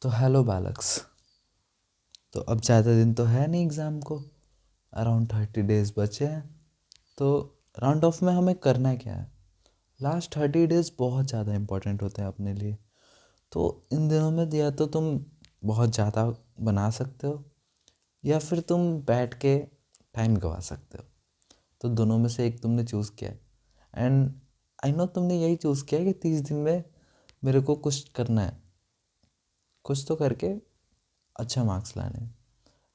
तो हेलो बालक्स। तो अब ज़्यादा दिन तो है नहीं एग्ज़ाम को, अराउंड 30 डेज़ बचे हैं। तो राउंड ऑफ में हमें करना क्या है? लास्ट 30 डेज़ बहुत ज़्यादा इंपॉर्टेंट होते हैं अपने लिए। तो इन दिनों में या तो तुम बहुत ज़्यादा बना सकते हो या फिर तुम बैठ के टाइम गवा सकते हो। तो दोनों में से एक तुमने चूज़ किया है एंड आई नो तुमने यही चूज़ किया है कि 30 दिन में मेरे को कुछ करना है, कुछ तो करके अच्छा मार्क्स लाने हैं।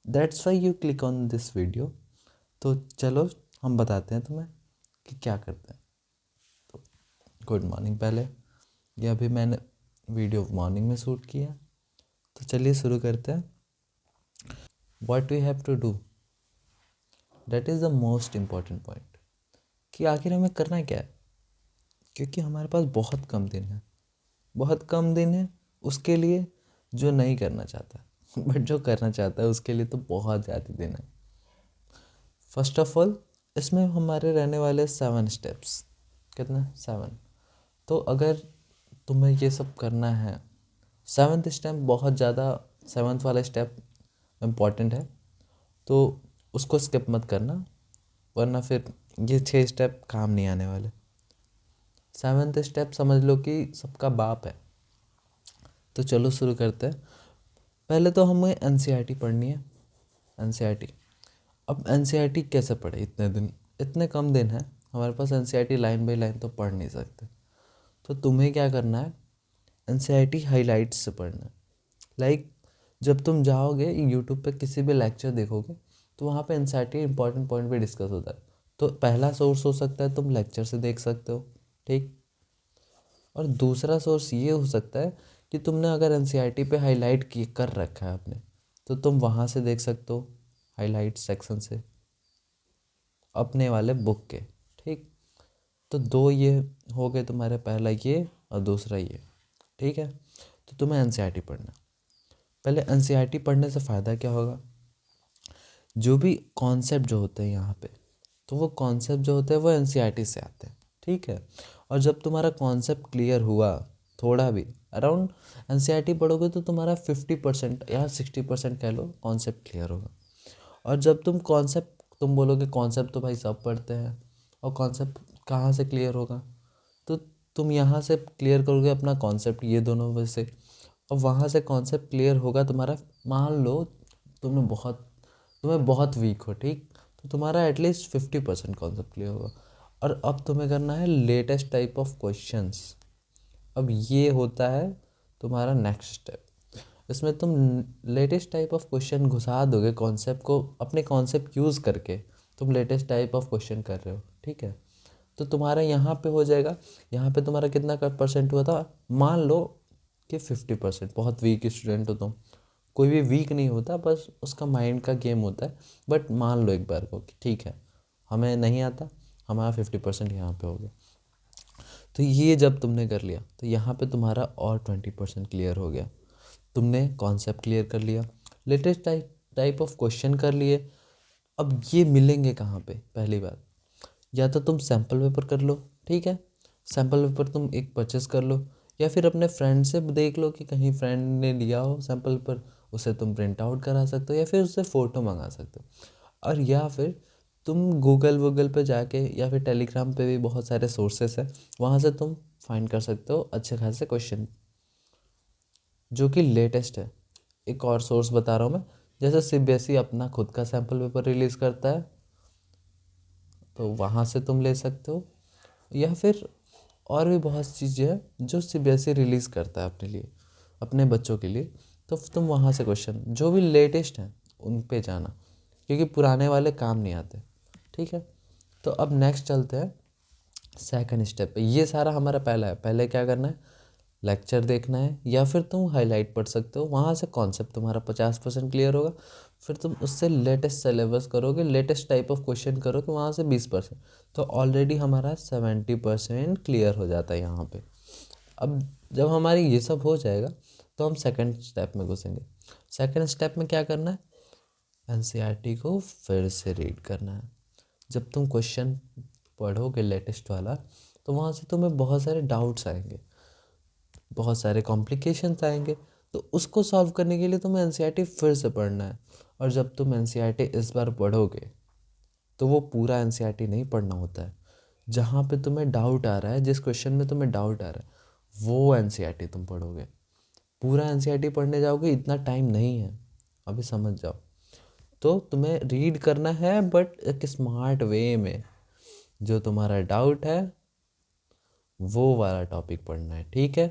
That's why you click on this video. तो चलो हम बताते हैं तुम्हें कि क्या करते हैं। तो गुड मॉर्निंग पहले, ये अभी मैंने वीडियो मॉर्निंग में शूट किया। तो चलिए शुरू करते हैं। What we have to do, that is the most important point कि आखिर हमें करना क्या है। क्योंकि हमारे पास बहुत कम दिन है, बहुत कम दिन है उसके लिए जो नहीं करना चाहता बट जो करना चाहता है उसके लिए तो बहुत ज़्यादा दिन है। फर्स्ट ऑफ ऑल इसमें हमारे रहने वाले 7 स्टेप्स। कितने? 7। तो अगर तुम्हें ये सब करना है, 7th स्टेप बहुत ज़्यादा, 7th वाला स्टेप इम्पॉर्टेंट है, तो उसको स्किप मत करना, वरना फिर ये 6 स्टेप काम नहीं आने वाले। 7th स्टेप समझ लो कि सबका बाप है। तो चलो शुरू करते हैं। पहले तो हमें एनसीईआरटी पढ़नी है। एनसीईआरटी, अब एनसीईआरटी कैसे पढ़े? इतने कम दिन है हमारे पास, एनसीईआरटी लाइन बाई लाइन तो पढ़ नहीं सकते। तो तुम्हें क्या करना है, एनसीईआरटी हाइलाइट्स से पढ़ना है। लाइक जब तुम जाओगे यूट्यूब पे किसी भी लेक्चर देखोगे तो वहाँ पे एनसीईआरटी इंपॉर्टेंट पॉइंट भी डिस्कस होता है। तो पहला सोर्स हो सकता है तुम लेक्चर से देख सकते हो, ठीक। और दूसरा सोर्स ये हो सकता है कि तुमने अगर एनसीईआरटी पे हाईलाइट कर रखा है आपने, तो तुम वहाँ से देख सकते हो, हाईलाइट सेक्शन से अपने वाले बुक के, ठीक। तो दो ये हो गए तुम्हारे, पहला ये और दूसरा ये, ठीक है। तो तुम्हें एनसीईआरटी पढ़ना। पहले एनसीईआरटी पढ़ने से फ़ायदा क्या होगा? जो भी कॉन्सेप्ट जो होते हैं यहाँ पे, तो वो कॉन्सेप्ट जो होते हैं वो एनसीईआरटी से आते हैं, ठीक है। और जब तुम्हारा कॉन्सेप्ट क्लियर हुआ थोड़ा भी, अराउंड एनसीईआरटी पढ़ोगे तो तुम्हारा 50% या 60% कह लो कॉन्सेप्ट क्लियर होगा। और जब तुम बोलोगे कॉन्सेप्ट तो भाई सब पढ़ते हैं, और कॉन्सेप्ट कहाँ से क्लियर होगा? तो तुम यहाँ से क्लियर करोगे अपना कॉन्सेप्ट, ये दोनों में से, और वहाँ से कॉन्सेप्ट क्लियर होगा तुम्हारा। मान लो तुम्हें बहुत वीक हो, ठीक, तो तुम्हारा एटलीस्ट 50% कॉन्सेप्ट क्लियर होगा। और अब तुम्हें करना है लेटेस्ट टाइप ऑफ क्वेश्चंस। अब ये होता है तुम्हारा नेक्स्ट स्टेप। इसमें तुम लेटेस्ट टाइप ऑफ क्वेश्चन घुसा दोगे कॉन्सेप्ट को, अपने कॉन्सेप्ट यूज़ करके तुम लेटेस्ट टाइप ऑफ क्वेश्चन कर रहे हो, ठीक है। तो तुम्हारा यहाँ पे हो जाएगा। यहाँ पे तुम्हारा कितना का परसेंट हुआ था? मान लो कि 50%। बहुत वीक स्टूडेंट हो तुम, कोई भी वीक नहीं होता, बस उसका माइंड का गेम होता है। बट मान लो एक बार को कि ठीक है हमें नहीं आता, हमारा 50% यहाँ पे हो गया। तो ये जब तुमने कर लिया तो यहाँ पे तुम्हारा और 20% क्लियर हो गया। तुमने कॉन्सेप्ट क्लियर कर लिया, लेटेस्ट टाइप ऑफ क्वेश्चन कर लिए। अब ये मिलेंगे कहाँ पे? पहली बात, या तो तुम सैम्पल पेपर कर लो, ठीक है। सैम्पल पेपर तुम एक परचेस कर लो, या फिर अपने फ्रेंड से देख लो कि कहीं फ्रेंड ने लिया हो सैम्पल पेपर, उसे तुम प्रिंट आउट करा सकते हो या फिर उससे फ़ोटो मंगा सकते हो। और या फिर तुम गूगल पे जाके या फिर टेलीग्राम पे भी बहुत सारे सोर्सेस हैं, वहाँ से तुम फाइंड कर सकते हो अच्छे खासे क्वेश्चन जो कि लेटेस्ट है। एक और सोर्स बता रहा हूँ मैं, जैसे सीबीएसई अपना खुद का सैम्पल पेपर रिलीज़ करता है, तो वहाँ से तुम ले सकते हो। या फिर और भी बहुत चीज़ें हैं जो सीबीएसई रिलीज़ करता है अपने लिए, अपने बच्चों के लिए। तो तुम वहाँ से क्वेश्चन जो भी लेटेस्ट हैं उन पे जाना, क्योंकि पुराने वाले काम नहीं आते, ठीक है। तो अब नेक्स्ट चलते हैं सेकंड स्टेप पे। ये सारा हमारा पहला है। पहले क्या करना है? लेक्चर देखना है, या फिर तुम हाईलाइट पढ़ सकते हो, वहाँ से कॉन्सेप्ट तुम्हारा 50% क्लियर होगा। फिर तुम उससे लेटेस्ट सिलेबस करोगे, लेटेस्ट टाइप ऑफ क्वेश्चन करोगे, वहाँ से 20%। तो ऑलरेडी हमारा 70% क्लियर हो जाता है यहाँ पे। अब जब हमारी ये सब हो जाएगा तो हम सेकंड स्टेप में घुसेंगे। सेकंड स्टेप में क्या करना है? एनसीईआरटी को फिर से रीड करना है। जब तुम क्वेश्चन पढ़ोगे लेटेस्ट वाला, तो वहाँ से तुम्हें बहुत सारे डाउट्स आएंगे, बहुत सारे कॉम्प्लिकेशंस आएंगे। तो उसको सॉल्व करने के लिए तुम्हें एनसीईआरटी फिर से पढ़ना है। और जब तुम एनसीईआरटी इस बार पढ़ोगे तो वो पूरा एनसीईआरटी नहीं पढ़ना होता है। जहाँ पे तुम्हें डाउट आ रहा है, जिस क्वेश्चन में तुम्हें डाउट आ रहा है वो एनसीईआरटी तुम पढ़ोगे। पूरा एनसीईआरटी पढ़ने जाओगे इतना टाइम नहीं है, अभी समझ जाओ। तो तुम्हें रीड करना है बट एक स्मार्ट वे में। जो तुम्हारा डाउट है वो वाला टॉपिक पढ़ना है, ठीक है।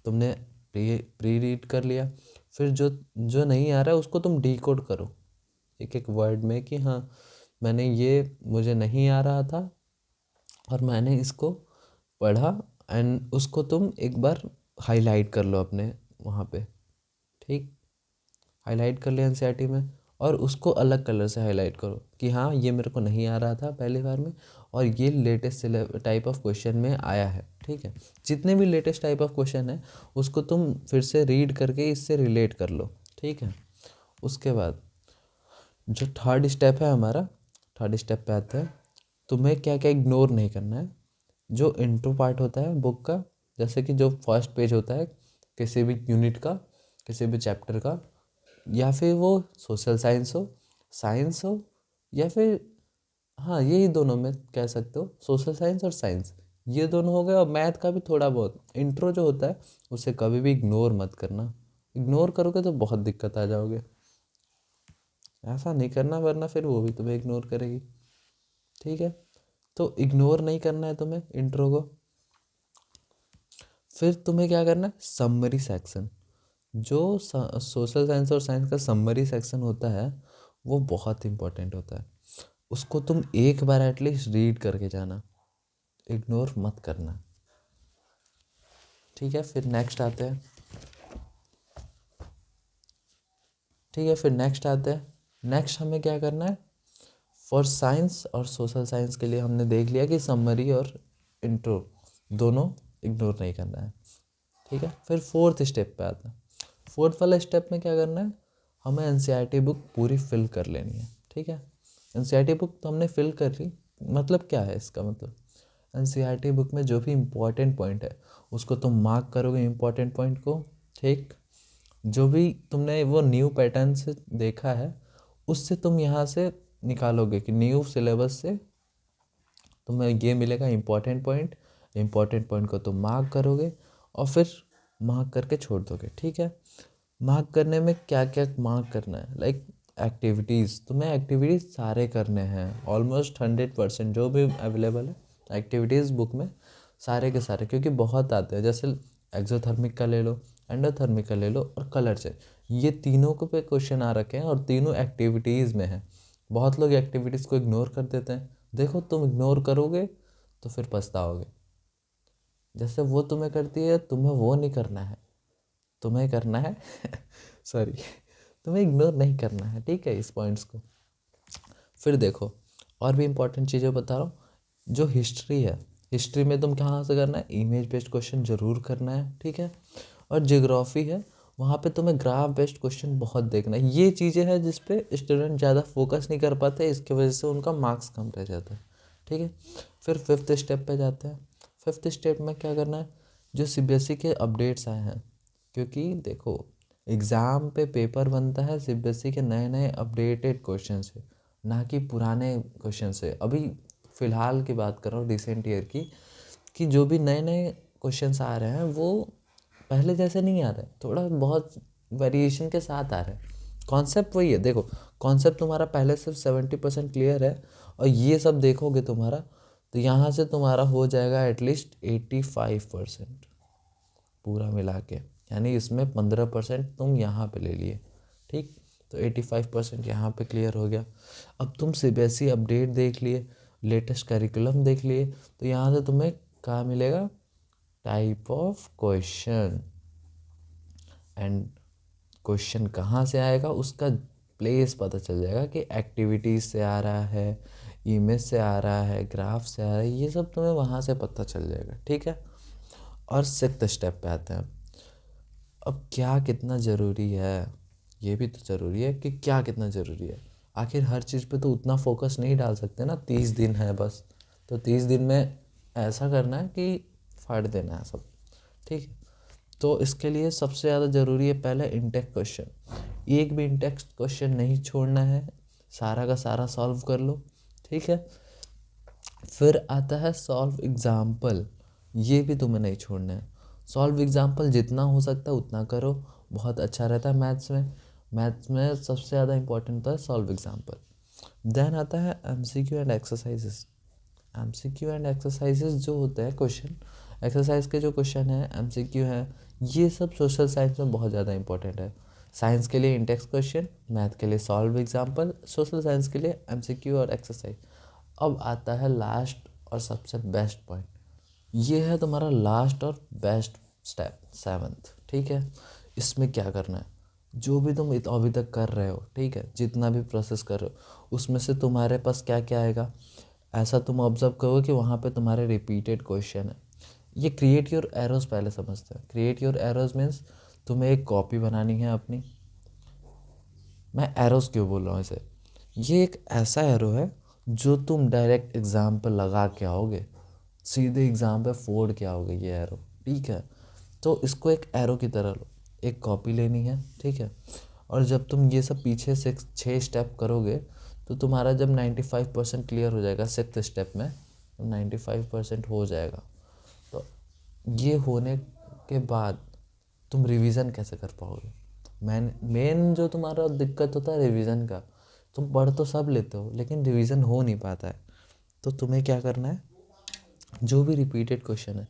तुमने प्री रीड कर लिया, फिर जो जो नहीं आ रहा है उसको तुम डीकोड करो एक एक वर्ड में कि हाँ मैंने ये, मुझे नहीं आ रहा था और मैंने इसको पढ़ा, एंड उसको तुम एक बार हाईलाइट कर लो अपने वहाँ पे, ठीक। हाईलाइट कर लिया एनसीईआरटी में, और उसको अलग कलर से हाईलाइट करो कि हाँ ये मेरे को नहीं आ रहा था पहली बार में, और ये लेटेस्ट टाइप ऑफ क्वेश्चन में आया है, ठीक है। जितने भी लेटेस्ट टाइप ऑफ क्वेश्चन है उसको तुम फिर से रीड करके इससे रिलेट कर लो, ठीक है। उसके बाद जो थर्ड स्टेप है हमारा, थर्ड स्टेप पे आता है तुम्हें क्या क्या इग्नोर नहीं करना है। जो इंट्रो पार्ट होता है बुक का, जैसे कि जो फर्स्ट पेज होता है किसी भी यूनिट का, किसी भी चैप्टर का, या फिर वो सोशल साइंस हो, या फिर हाँ यही दोनों में कह सकते हो, सोशल साइंस और साइंस, ये दोनों हो गए। और मैथ का भी थोड़ा बहुत इंट्रो जो होता है उसे कभी भी इग्नोर मत करना। इग्नोर करोगे तो बहुत दिक्कत आ जाओगे, ऐसा नहीं करना वरना फिर वो भी तुम्हें इग्नोर करेगी, ठीक है। तो इग्नोर नहीं करना है तुम्हें इंट्रो को। फिर तुम्हें क्या करना है, समरी सेक्शन। जो सोशल साइंस और साइंस का समरी सेक्शन होता है वो बहुत इंपॉर्टेंट होता है। उसको तुम एक बार एटलीस्ट रीड करके जाना, इग्नोर मत करना, ठीक है। फिर नेक्स्ट आते हैं, ठीक है। फिर नेक्स्ट आते हैं, नेक्स्ट हमें क्या करना है। फॉर साइंस और सोशल साइंस के लिए हमने देख लिया कि समरी और इंट्रो दोनों इग्नोर नहीं करना है, ठीक है। फिर फोर्थ स्टेप पे आता है। फोर्थ वाला स्टेप में क्या करना है, हमें एनसीईआरटी बुक पूरी फिल कर लेनी है, ठीक है। एनसीईआरटी बुक तो हमने फिल कर ली, मतलब क्या है इसका मतलब, एनसीईआरटी बुक में जो भी इम्पोर्टेंट पॉइंट है उसको तुम मार्क करोगे इम्पोर्टेंट पॉइंट को, ठीक। जो भी तुमने वो न्यू पैटर्न से देखा है उससे तुम यहाँ से निकालोगे कि न्यू सिलेबस से तुम्हें ये मिलेगा इम्पोर्टेंट पॉइंट को तुम मार्क करोगे और फिर मार्क करके छोड़ दोगे, ठीक है। मार्क करने में क्या क्या मार्क करना है, लाइक एक्टिविटीज़, तुम्हें एक्टिविटीज़ सारे करने हैं ऑलमोस्ट 100% जो भी अवेलेबल है एक्टिविटीज़ बुक में, सारे के सारे, क्योंकि बहुत आते हैं। जैसे एक्सोथर्मिक का ले लो, एंडोथर्मिक का ले लो और कलर से, ये तीनों को पे क्वेश्चन आ रखे हैं और तीनों एक्टिविटीज़ में है। बहुत लोग एक्टिविटीज़ को इग्नोर कर देते हैं, देखो तुम इग्नोर करोगे तो फिर पछताओगे। जैसे वो तुम्हें करती है तुम्हें वो नहीं करना है, तुम्हें करना है सॉरी, तुम्हें इग्नोर नहीं करना है, ठीक है, इस पॉइंट्स को। फिर देखो और भी इम्पोर्टेंट चीज़ें बता रहा हूँ। जो हिस्ट्री है, हिस्ट्री में तुम कहाँ से करना है, इमेज बेस्ड क्वेश्चन ज़रूर करना है, ठीक है। और जियोग्राफी है, वहाँ पे तुम्हें ग्राफ बेस्ड क्वेश्चन बहुत देखना है। ये चीज़ें हैं जिस पे स्टूडेंट ज़्यादा फोकस नहीं कर पाते, इसकी वजह से उनका मार्क्स कम रह जाता है, ठीक है। फिर फिफ्थ स्टेप पे जाते हैं। फिफ्थ स्टेप में क्या करना है, जो सीबीएसई के अपडेट्स आए हैं, क्योंकि देखो एग्ज़ाम पे पेपर बनता है सीबीएसई के नए नए अपडेटेड क्वेश्चन से, ना कि पुराने क्वेश्चन से। अभी फ़िलहाल की बात कर रहा हूँ रिसेंट ईयर की, कि जो भी नए नए क्वेश्चंस आ रहे हैं वो पहले जैसे नहीं आ रहे, थोड़ा बहुत वेरिएशन के साथ आ रहे हैं। कॉन्सेप्ट वही है, देखो कॉन्सेप्ट तुम्हारा पहले सिर्फ 70% क्लियर है, और ये सब देखोगे तुम्हारा तो यहाँ से तुम्हारा हो जाएगा एटलीस्ट 85% पूरा मिला के, यानी इसमें 15% तुम यहाँ पे ले लिए, ठीक। तो 85% यहाँ पे क्लियर हो गया। अब तुम सीबीएसई अपडेट देख लिए, लेटेस्ट करिकुलम देख लिए, तो यहाँ से तुम्हें क्या मिलेगा, type of question, and question कहाँ से आएगा उसका प्लेस पता चल जाएगा कि एक्टिविटीज़ से आ रहा है, इमेज से आ रहा है, ग्राफ से आ रहा है, ये सब तुम्हें वहाँ से पता चल जाएगा, ठीक है। और सिक्स्थ स्टेप पे आते हैं। अब क्या कितना ज़रूरी है, ये भी तो ज़रूरी है कि क्या कितना ज़रूरी है। आखिर हर चीज़ पे तो उतना फोकस नहीं डाल सकते ना, 30 दिन है बस, तो 30 दिन में ऐसा करना है कि फाड़ देना है सब, ठीक है। तो इसके लिए सबसे ज़्यादा ज़रूरी है पहले इंटेक्स क्वेश्चन, एक भी इंटेक्स क्वेश्चन नहीं छोड़ना है, सारा का सारा सॉल्व कर लो, ठीक है। फिर आता है सॉल्व एग्जाम्पल, ये भी तुम्हें नहीं छोड़ना है। सॉल्व एग्जाम्पल जितना हो सकता है उतना करो, बहुत अच्छा रहता है मैथ्स में। मैथ्स में सबसे ज़्यादा इंपॉर्टेंट होता है सॉल्व एग्जाम्पल। देन आता है MCQ and exercises. MCQ and exercises जो होते हैं क्वेश्चन, एक्सरसाइज के जो क्वेश्चन है, एमसीक्यू है, ये सब सोशल साइंस में बहुत ज़्यादा इंपॉर्टेंट है। साइंस के लिए इंडेक्स क्वेश्चन, मैथ के लिए सॉल्व एग्जाम्पल, सोशल साइंस के लिए एमसीक्यू और एक्सरसाइज। अब आता है लास्ट और सबसे बेस्ट पॉइंट, ये है तुम्हारा लास्ट और बेस्ट स्टेप, सेवन्थ, ठीक है। इसमें क्या करना है, जो भी तुम अभी तक कर रहे हो, ठीक है, जितना भी प्रोसेस कर रहे हो उसमें से तुम्हारे पास क्या क्या आएगा, ऐसा तुम ऑब्जर्व करोगे कि वहाँ पे तुम्हारे रिपीटेड क्वेश्चन है। ये क्रिएट योर एरोज पहले समझते हैं। क्रिएट योर एरोज मीन्स तुम्हें एक कॉपी बनानी है अपनी। मैं एरोज क्यों बोल रहा हूँ इसे, ये एक ऐसा एरो है जो तुम डायरेक्ट एग्ज़ाम पे लगा के आओगे, सीधे एग्ज़ाम पे फोड़ के आओगे ये एरो, ठीक है। तो इसको एक एरो की तरह लो, एक कॉपी लेनी है, ठीक है। और जब तुम ये सब पीछे से 6 स्टेप करोगे तो तुम्हारा जब 95% क्लियर हो जाएगा 6th स्टेप में, तो 95% हो जाएगा। तो ये होने के बाद तुम रिवीजन कैसे कर पाओगे। मेन जो तुम्हारा दिक्कत होता है रिवीजन का, तुम पढ़ तो सब लेते हो लेकिन रिवीजन हो नहीं पाता है। तो तुम्हें क्या करना है, जो भी रिपीटेड क्वेश्चन है,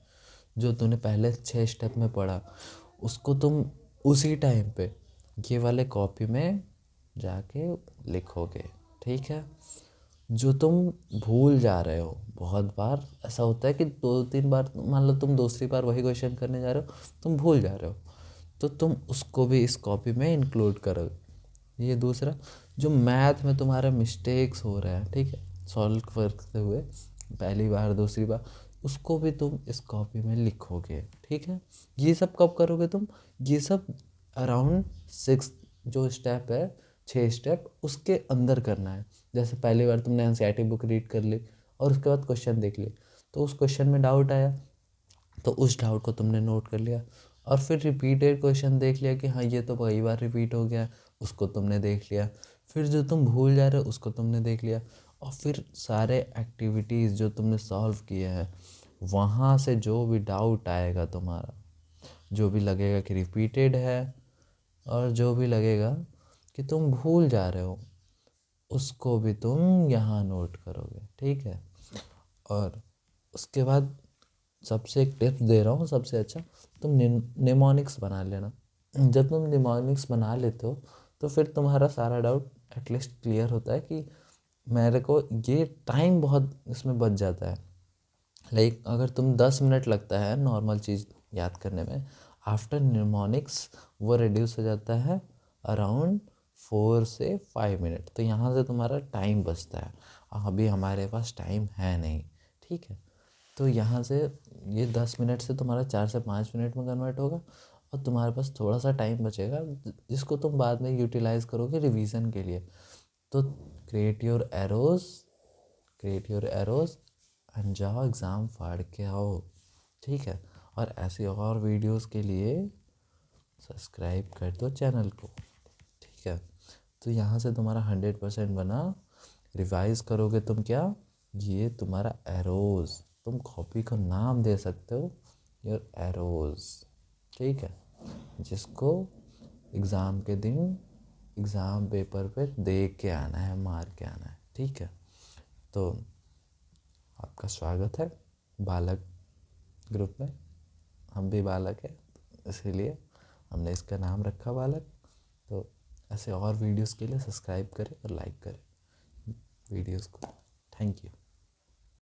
जो तूने पहले 6 स्टेप में पढ़ा, उसको तुम उसी टाइम पे ये वाले कॉपी में जाके लिखोगे, ठीक है। जो तुम भूल जा रहे हो, बहुत बार ऐसा होता है कि 2-3 बार, मान लो तुम दूसरी बार वही क्वेश्चन करने जा रहे हो, तुम भूल जा रहे हो, तो तुम उसको भी इस कॉपी में इंक्लूड करोगे। ये दूसरा, जो मैथ में तुम्हारे मिस्टेक्स हो रहे हैं, ठीक है, सॉल्व करते हुए पहली बार दूसरी बार, उसको भी तुम इस कॉपी में लिखोगे, ठीक है। ये सब कब करोगे तुम, ये सब अराउंड 6 जो स्टेप है, 6 स्टेप उसके अंदर करना है। जैसे पहली बार तुमने एनसीईआरटी बुक रीड कर ली और उसके बाद क्वेश्चन देख लिए, तो उस क्वेश्चन में डाउट आया तो उस डाउट को तुमने नोट कर लिया, और फिर रिपीटेड क्वेश्चन देख लिया कि हाँ ये तो कई बार रिपीट हो गया, उसको तुमने देख लिया। फिर जो तुम भूल जा रहे हो उसको तुमने देख लिया, और फिर सारे एक्टिविटीज़ जो तुमने सॉल्व किए हैं वहाँ से जो भी डाउट आएगा तुम्हारा, जो भी लगेगा कि रिपीटेड है और जो भी लगेगा कि तुम भूल जा रहे हो, उसको भी तुम यहाँ नोट करोगे, ठीक है। और उसके बाद सबसे एक टिप्स दे रहा हूँ, सबसे अच्छा, तुम निमोनिक्स बना लेना। जब तुम निमोनिक्स बना लेते हो तो फिर तुम्हारा सारा डाउट एटलीस्ट क्लियर होता है कि मेरे को ये टाइम बहुत इसमें बच जाता है। लाइक अगर तुम 10 मिनट लगता है नॉर्मल चीज़ याद करने में, आफ्टर निमोनिक्स वो रिड्यूस हो जाता है अराउंड 4 से 5 मिनट। तो यहाँ से तुम्हारा टाइम बचता है, अभी हमारे पास टाइम है नहीं, ठीक है। तो यहाँ से ये 10 मिनट से तुम्हारा 4 से 5 मिनट में कन्वर्ट होगा, और तुम्हारे पास थोड़ा सा टाइम बचेगा जिसको तुम बाद में यूटिलाइज़ करोगे रिवीजन के लिए। तो create your arrows, create your arrows and जाओ एग्ज़ाम फाड़ के आओ, ठीक है। और ऐसे और वीडियोस के लिए सब्सक्राइब कर दो चैनल को, ठीक है। तो यहाँ से तुम्हारा 100% बना। रिवाइज करोगे तुम क्या, ये तुम्हारा एरोज, तुम कॉपी का नाम दे सकते हो योर एरोज, ठीक है, जिसको एग्ज़ाम के दिन एग्ज़ाम पेपर पे दे के आना है, मार के आना है, ठीक है। तो आपका स्वागत है बालक ग्रुप में। हम भी बालक हैं, इसीलिए हमने इसका नाम रखा बालक। तो ऐसे और वीडियोस के लिए सब्सक्राइब करें और लाइक करें वीडियोस को। Thank you.